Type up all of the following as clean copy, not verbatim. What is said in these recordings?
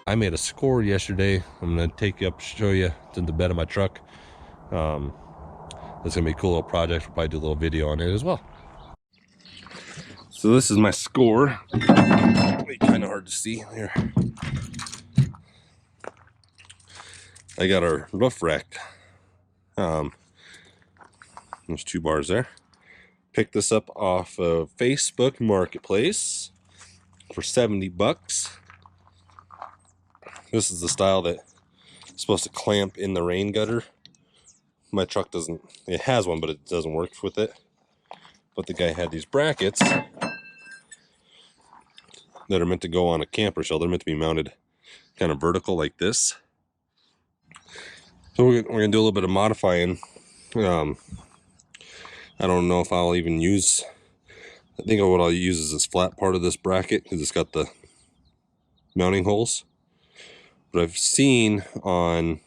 I made a score yesterday. I'm gonna take you up, show you. It's in the bed of my truck. It's gonna be a cool little project. We'll probably do a little video on it as well. So this is my score. Kind of hard to see here. I got our roof rack. There's 2 bars there. Picked this up off of Facebook Marketplace for 70 bucks. This is the style that is supposed to clamp in the rain gutter. My truck doesn't, it has one, but it doesn't work with it. But the guy had these brackets that are meant to go on a camper shell. They're meant to be mounted kind of vertical like this. So we're gonna do a little bit of modifying. I don't know if I'll even use, I think what I'll use is this flat part of this bracket because it's got the mounting holes. But I've seen on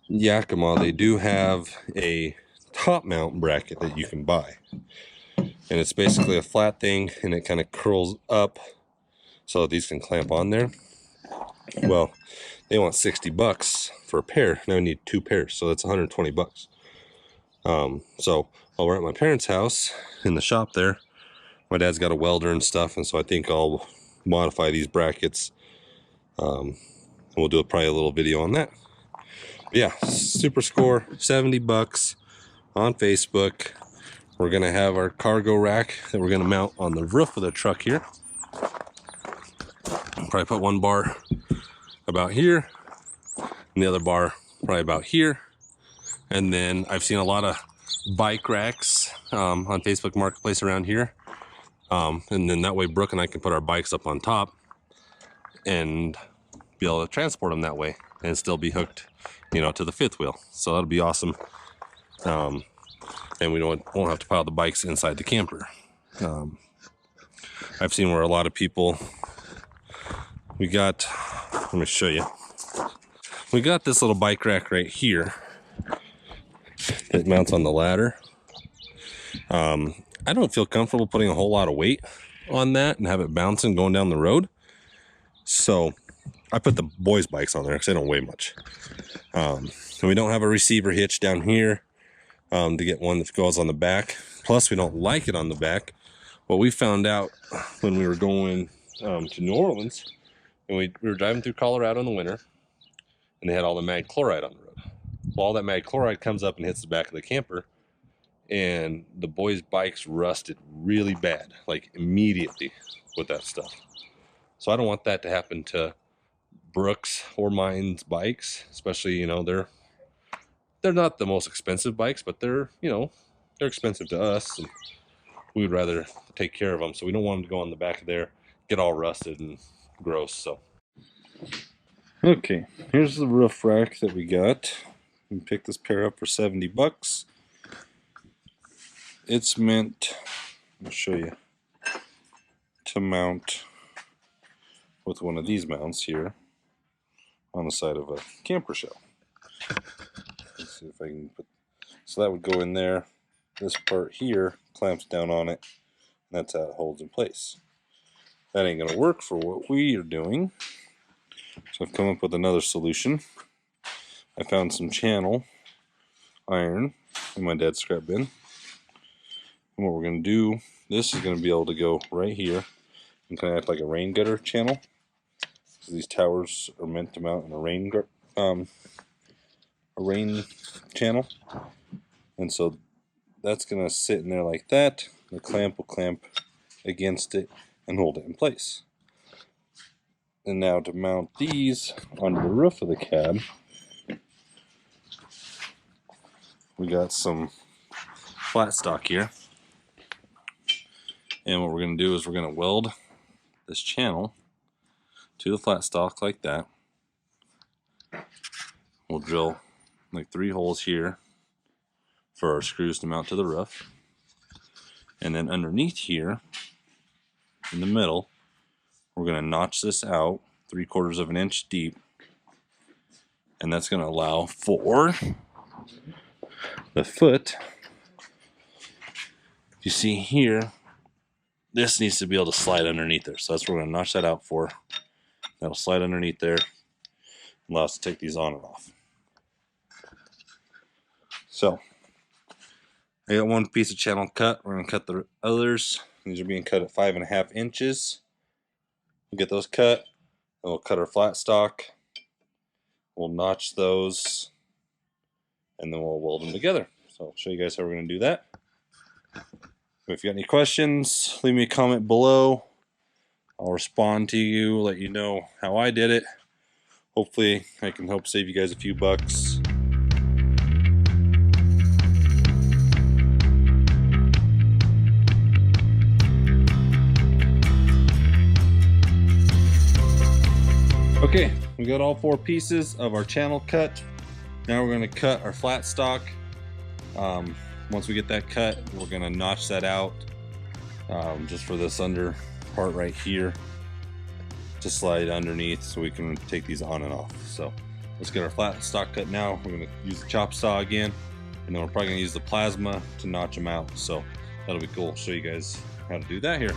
Yakima, they do have a top mount bracket that you can buy. And it's basically a flat thing and it kind of curls up so that these can clamp on there. Well, they want 60 bucks for a pair. Now I need 2 pairs, so that's 120 bucks. So while we're at my parents' house in the shop there, my dad's got a welder and stuff, and so I think I'll modify these brackets. And we'll do probably a little video on that. But yeah, super score, 70 bucks on Facebook. We're gonna have our cargo rack that we're gonna mount on the roof of the truck here. Probably put 1 bar about here, and the other bar probably about here. And then I've seen a lot of bike racks on Facebook Marketplace around here. And then that way Brooke and I can put our bikes up on top and be able to transport them that way and still be hooked, you know, to the fifth wheel. So that'll be awesome. And we won't have to pile the bikes inside the camper. I've seen where a lot of people, let me show you. We got this little bike rack right here that mounts on the ladder. I don't feel comfortable putting a whole lot of weight on that and have it bouncing going down the road. So I put the boys' bikes on there because they don't weigh much. And we don't have a receiver hitch down here to get one that goes on the back. Plus, we don't like it on the back. What we found out when we were going to New Orleans, and we were driving through Colorado in the winter, and they had all the mag chloride on the road. Well, all that mag chloride comes up and hits the back of the camper, and the boys' bikes rusted really bad, like immediately with that stuff. So I don't want that to happen to Brooks or mine's bikes, especially, you know, they're not the most expensive bikes, but they're, you know, they're expensive to us, and we would rather take care of them. So we don't want them to go on the back of there, get all rusted and gross. So okay, here's the roof rack that we got. We picked this pair up for 70 bucks. It's meant, I'll show you, to mount with one of these mounts here on the side of a camper shell. Let's see if I can put, so that would go in there. This part here clamps down on it, and that's how it holds in place. That ain't gonna work for what we are doing, so I've come up with another solution. I found some channel iron in my dad's scrap bin, and what we're gonna do, this is gonna be able to go right here and kind of act like a rain gutter channel. So these towers are meant to mount in a rain channel, and so that's gonna sit in there like that. The clamp will clamp against it and hold it in place. And now to mount these on the roof of the cab, we got some flat stock here. And what we're going to do is we're going to weld this channel to the flat stock like that. We'll drill like 3 holes here for our screws to mount to the roof. And then underneath here, in the middle, we're going to notch this out 3/4 of an inch deep. And that's going to allow for the foot. You see here, this needs to be able to slide underneath there. So that's what we're going to notch that out for. That'll slide underneath there, allow us to take these on and off. So I got one piece of channel cut. We're gonna cut the others. These are being cut at 5.5 inches. We'll get those cut, and we'll cut our flat stock. We'll notch those, and then we'll weld them together. So I'll show you guys how we're gonna do that. If you got any questions, leave me a comment below. I'll respond to you, let you know how I did it. Hopefully I can help save you guys a few bucks. Okay, we got all 4 pieces of our channel cut. Now we're going to cut our flat stock. Once we get that cut, we're going to notch that out just for this under part right here to slide underneath so we can take these on and off. So let's get our flat stock cut now. We're going to use the chop saw again, and then we're probably going to use the plasma to notch them out. So that'll be cool. I'll show you guys how to do that here.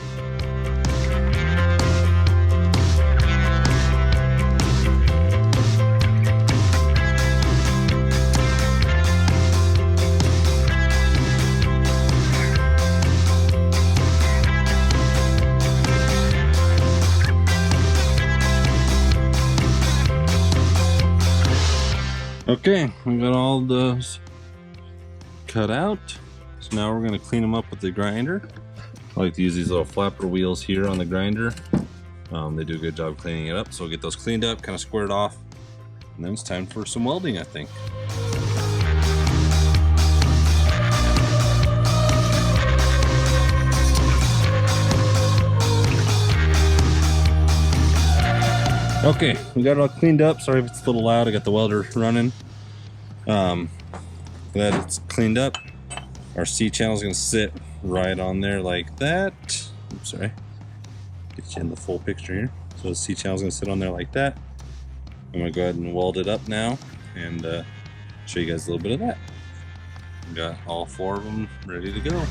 Okay, we got all those cut out. So now we're going to clean them up with the grinder. I like to use these little flapper wheels here on the grinder. They do a good job cleaning it up. So we'll get those cleaned up, kind of squared off, and then it's time for some welding, I think. Okay, we got it all cleaned up. Sorry if it's a little loud. I got the welder running. Glad it's cleaned up. Our C channel is going to sit right on there like that. Oops, sorry. Get you in the full picture here. So the C channel is going to sit on there like that. I'm going to go ahead and weld it up now and show you guys a little bit of that. We got all 4 of them ready to go.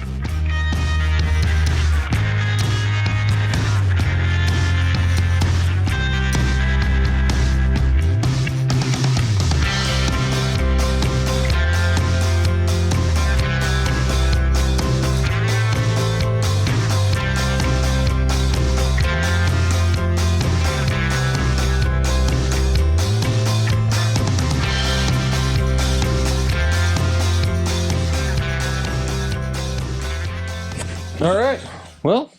All right, well,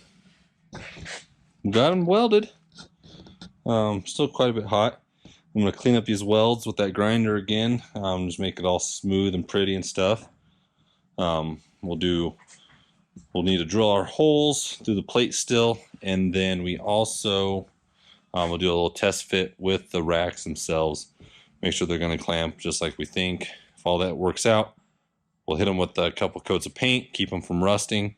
got them welded. Still quite a bit hot. I'm gonna clean up these welds with that grinder again. Just make it all smooth and pretty and stuff. We'll need to drill our holes through the plate still, and then we also we'll do a little test fit with the racks themselves. Make sure they're gonna clamp just like we think. If all that works out, we'll hit them with a couple coats of paint, keep them from rusting.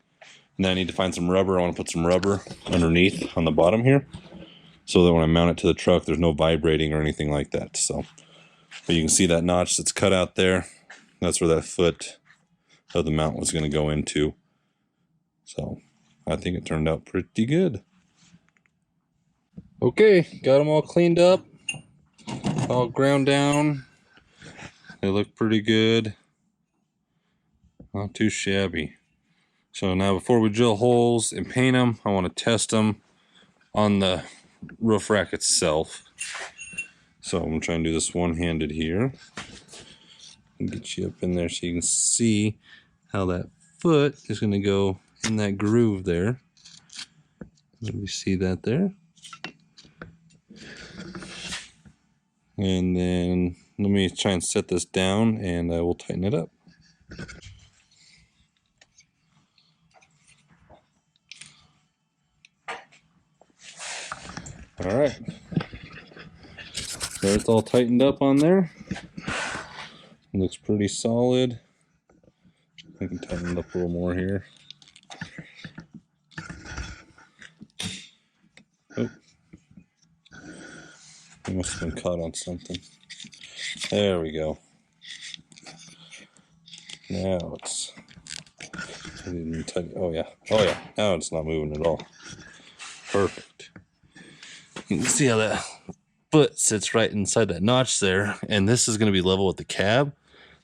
And then I need to find some rubber. I want to put some rubber underneath on the bottom here so that when I mount it to the truck, there's no vibrating or anything like that. So, but you can see that notch that's cut out there. That's where that foot of the mount was going to go into. So I think it turned out pretty good. Okay, got them all cleaned up, all ground down. They look pretty good. Not too shabby. So now before we drill holes and paint them, I want to test them on the roof rack itself. So I'm going to try and do this one-handed here. And get you up in there so you can see how that foot is going to go in that groove there. Let me see that there. And then let me try and set this down and I will tighten it up. All right, so it's all tightened up on there. It looks pretty solid. I can tighten it up a little more here. Oh, I must have been caught on something. There we go. Now it's. Oh yeah. Oh yeah. Now it's not moving at all. Perfect. You can see how that foot sits right inside that notch there, and this is going to be level with the cab.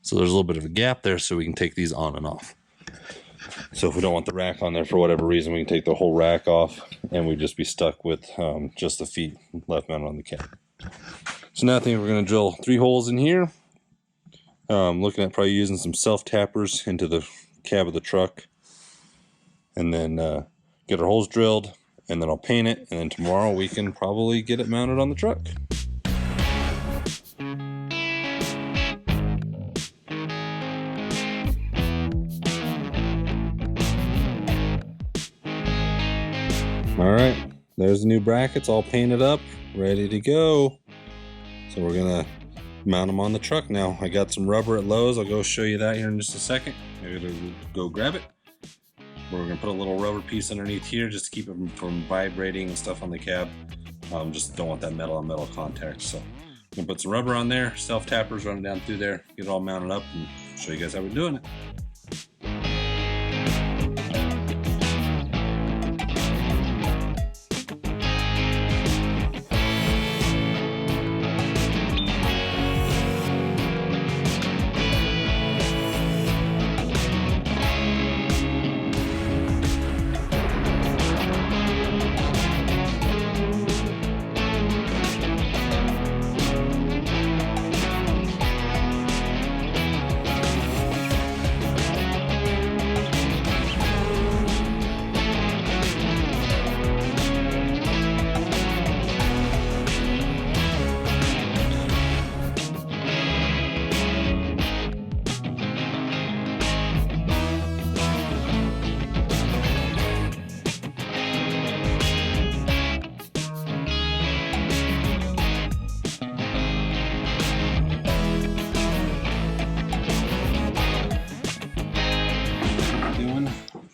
So there's a little bit of a gap there so we can take these on and off. So if we don't want the rack on there for whatever reason, we can take the whole rack off and we'd just be stuck with just the feet left mounted on the cab. So now I think we're going to drill 3 holes in here. Looking at probably using some self-tappers into the cab of the truck. And then get our holes drilled, and then I'll paint it, and then tomorrow we can probably get it mounted on the truck. Alright, there's the new brackets all painted up, ready to go. So we're gonna mount them on the truck now. I got some rubber at Lowe's. I'll go show you that here in just a second. Maybe to go grab it. We're gonna put a little rubber piece underneath here just to keep it from vibrating and stuff on the cab. Just don't want that metal on metal contact. So I'm gonna put some rubber on there, self-tappers running down through there, get it all mounted up, and show you guys how we're doing it.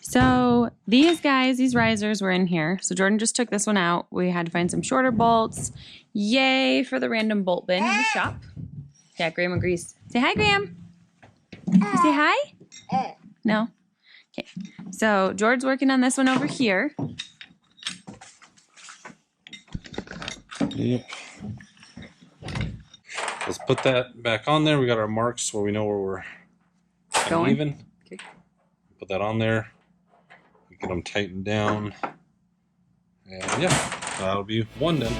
So these guys, these risers were in here. So Jordan just took this one out. We had to find some shorter bolts. Yay for the random bolt bin in the shop. Yeah, Graham agrees. Say hi, Graham. You say hi? No? Okay. So George's working on this one over here. Yep. Let's put that back on there. We got our marks where we know where we're Going. even. Okay. Put that on there. Get them tightened down. And yeah, that'll be one done.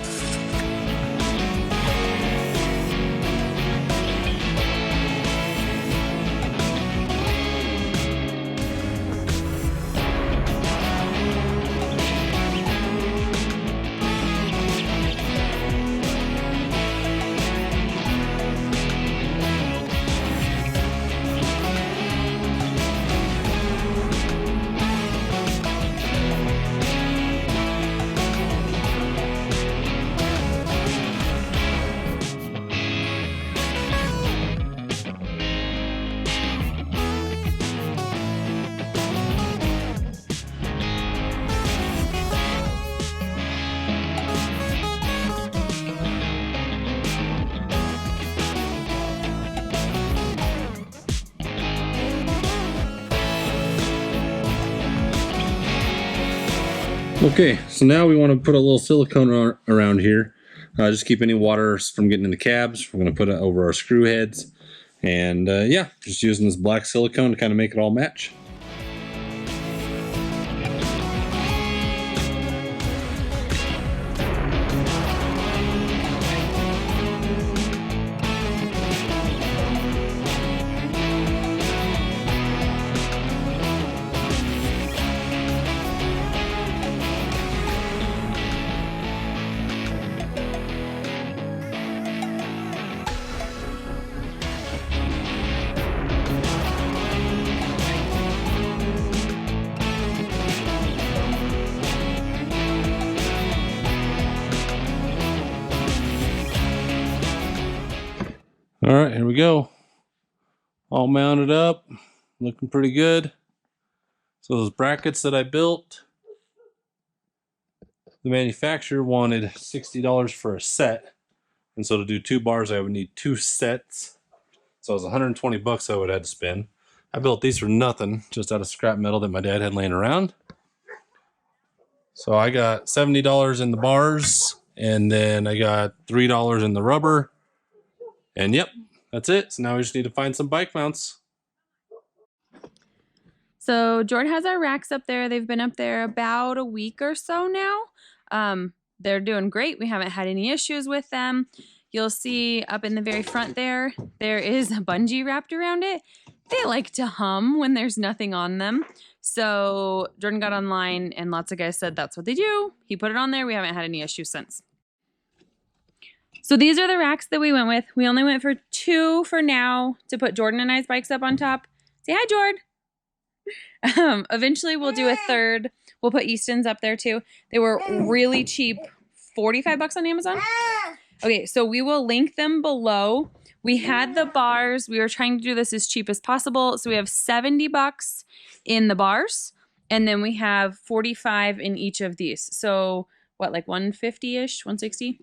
Okay, so now we want to put a little silicone around here. Just keep any water from getting in the cabs. We're going to put it over our screw heads. And yeah, just using this black silicone to kind of make it all match. All right, here we go. All mounted up, looking pretty good. So those brackets that I built, the manufacturer wanted $60 for a set. And so to do 2 bars, I would need 2 sets. So it was 120 bucks I would have to spend. I built these for nothing, just out of scrap metal that my dad had laying around. So I got $70 in the bars And then I got $3 in the rubber. And yep, that's it. So now we just need to find some bike mounts. So Jordan has our racks up there. They've been up there about a week or so now. They're doing great. We haven't had any issues with them. You'll see up in the very front there is a bungee wrapped around it. They like to hum when there's nothing on them. So Jordan got online and lots of guys said that's what they do. He put it on there. We haven't had any issues since. So these are the racks that we went with. We only went for 2 for now to put Jordan and I's bikes up on top. Say hi, Jord. Eventually we'll do a 3rd. We'll put Easton's up there too. They were really cheap, $45 on Amazon. Okay, so we will link them below. We had the bars. We were trying to do this as cheap as possible. So we have $70 in the bars, and then we have $45 in each of these. So what, like 150-ish, 160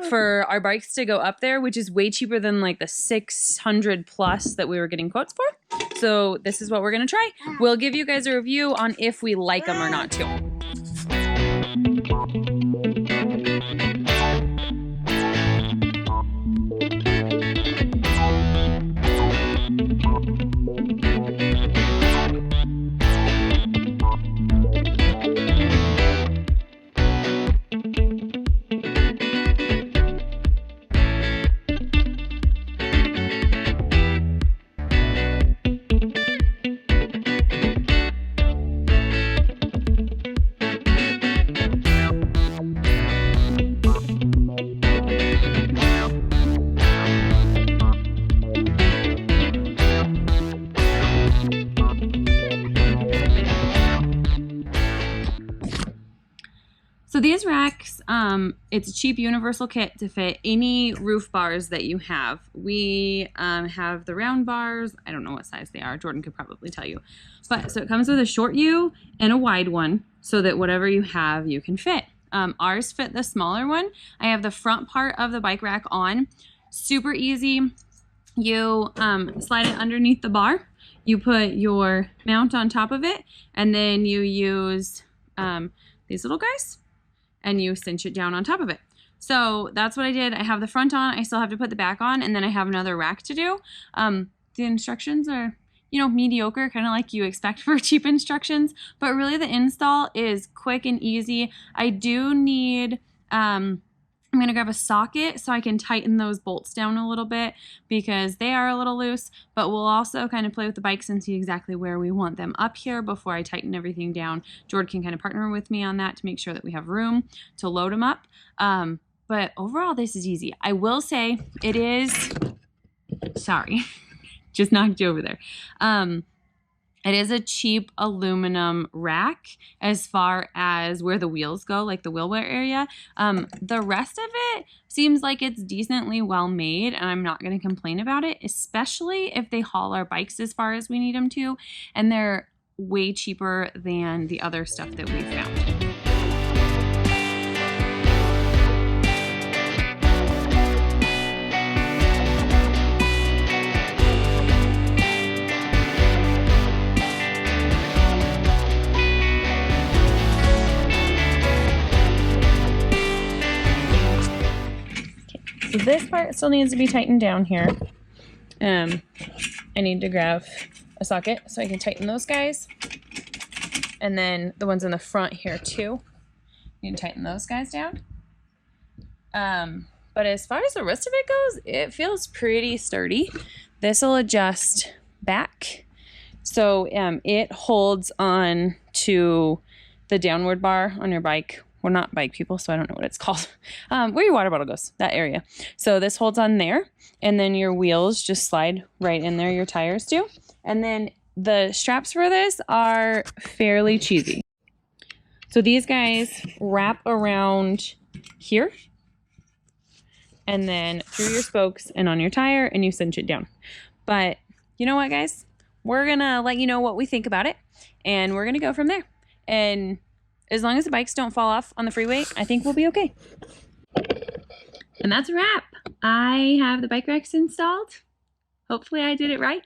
for our bikes to go up there, which is way cheaper than like the 600 plus that we were getting quotes for. So this is what we're gonna try. We'll give you guys a review on if we like them or not too. So these racks, it's a cheap universal kit to fit any roof bars that you have. We have the round bars. I don't know what size they are. Jordan could probably tell you. But so it comes with a short U and a wide one so that whatever you have, you can fit. Ours fit the smaller one. I have the front part of the bike rack on. Super easy. You slide it underneath the bar. You put your mount on top of it, and then you use these little guys, and you cinch it down on top of it. So that's what I did. I have the front on. I still have to put the back on, and then I have another rack to do. The instructions are, mediocre, kind of like you expect for cheap instructions, but really the install is quick and easy. I do need, I'm gonna grab a socket so I can tighten those bolts down a little bit because they are a little loose, but we'll also kind of play with the bikes and see exactly where we want them up here before I tighten everything down. Jordan can kind of partner with me on that to make sure that we have room to load them up. But overall, this is easy. I will say it is, sorry, just knocked you over there. It is a cheap aluminum rack as far as where the wheels go, like the wheel wear area. The rest of it seems like it's decently well made, and I'm not going to complain about it, especially if they haul our bikes as far as we need them to, and they're way cheaper than the other stuff that we found. So this part still needs to be tightened down here. I need to grab a socket so I can tighten those guys. And then the ones in the front here too. You need to tighten those guys down. But as far as the rest of it goes, it feels pretty sturdy. This will adjust back. So it holds on to the downward bar on your bike. We're not bike people, so I don't know what it's called. Where your water bottle goes, that area. So this holds on there, and then your wheels just slide right in there, your tires do. And then the straps for this are fairly cheesy. So these guys wrap around here, and then through your spokes and on your tire, and you cinch it down. But you know what, guys? We're gonna let you know what we think about it, and we're gonna go from there. And as long as the bikes don't fall off on the freeway, I think we'll be okay. And that's a wrap. I have the bike racks installed. Hopefully I did it right.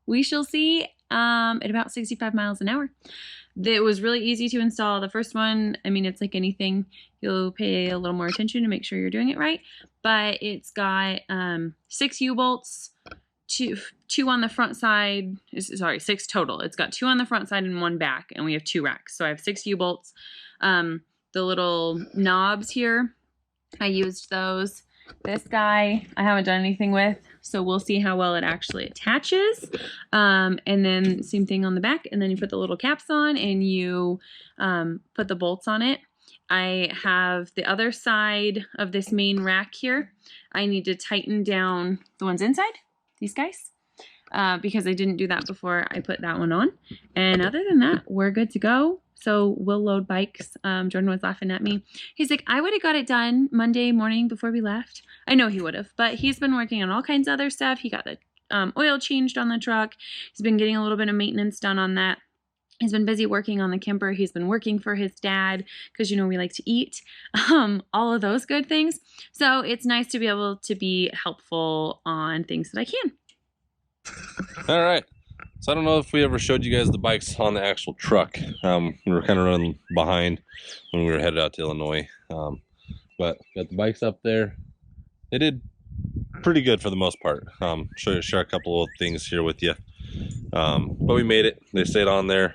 We shall see at about 65 miles an hour. It was really easy to install. The first one, I mean, it's like anything, you'll pay a little more attention to make sure you're doing it right. But it's got 6 U-bolts, two on the front side. Sorry, 6 total. It's got 2 on the front side and 1 back, and we have 2 racks. So I have 6 U-bolts. The little knobs here, I used those. This guy I haven't done anything with, so we'll see how well it actually attaches. And then same thing on the back, and then you put the little caps on and you put the bolts on it. I have the other side of this main rack here. I need to tighten down the ones inside, these guys, because I didn't do that before I put that one on. And other than that, we're good to go. So we'll load bikes. Jordan was laughing at me. He's like, I would have got it done Monday morning before we left. I know he would have, but he's been working on all kinds of other stuff. He got the oil changed on the truck. He's been getting a little bit of maintenance done on that. He's been busy working on the camper. He's been working for his dad because, you know, we like to eat, all of those good things. So it's nice to be able to be helpful on things that I can. All right. So I don't know if we ever showed you guys the bikes on the actual truck. We were kind of running behind when we were headed out to Illinois. But got the bikes up there. They did pretty good for the most part. Share a couple of things here with you. But we made it. They stayed on there.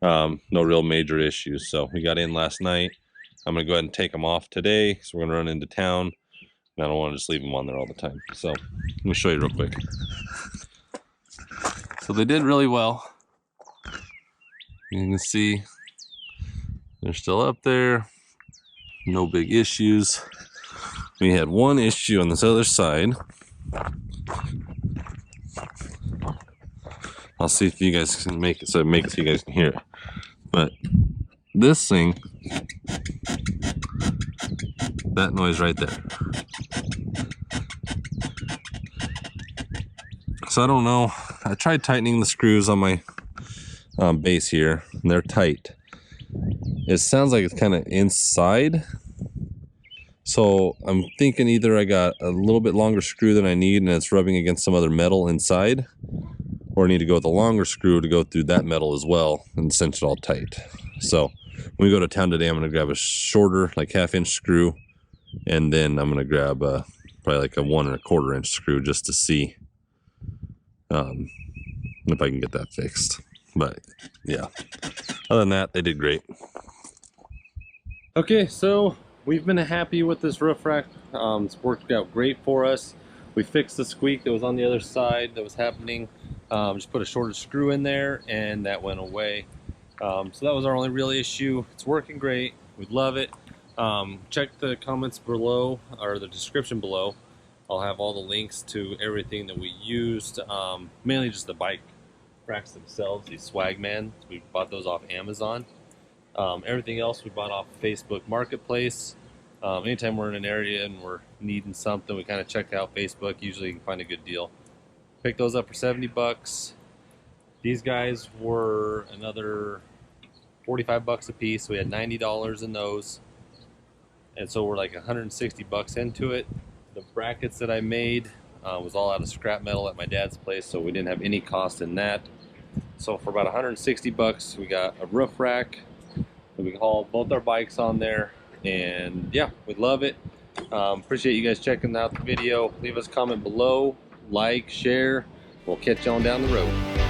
No real major issues. So we got in last night. I'm going to go ahead and take them off today. So we're going to run into town. And I don't want to just leave them on there all the time. So let me show you real quick. So they did really well. You can see they're still up there. No big issues. We had one issue on this other side. I'll see if you guys can make it so you guys can hear it. But this thing, that noise right there. So I don't know. I tried tightening the screws on my base here, and they're tight. It sounds like it's kind of inside. So I'm thinking either I got a little bit longer screw than I need and it's rubbing against some other metal inside, or I need to go with a longer screw to go through that metal as well and cinch it all tight. So when we go to town today, I'm going to grab a shorter, like 1/2 inch screw, and then I'm going to grab probably like a 1 1/4 inch screw just to see if I can get that fixed. But yeah, other than that, they did great. Okay, so we've been happy with this roof rack. It's worked out great for us. We fixed the squeak that was on the other side that was happening. Just put a shorter screw in there and that went away. So that was our only real issue. It's working great. We love it. Check the comments below, or the description below. I'll have all the links to everything that we used, mainly just the bike racks themselves, these Swagman. We bought those off Amazon. Everything else we bought off Facebook Marketplace. Anytime we're in an area and we're needing something, we kind of check out Facebook. Usually you can find a good deal. Pick those up for 70 bucks. These guys were another 45 bucks a piece. So we had $90 in those. And so we're like 160 bucks into it. The brackets that I made was all out of scrap metal at my dad's place, so we didn't have any cost in that. So for about 160 bucks, we got a roof rack. We can haul both our bikes on there, and yeah, we love it. Appreciate you guys checking out the video. Leave us a comment below, like, share. We'll catch you on down the road.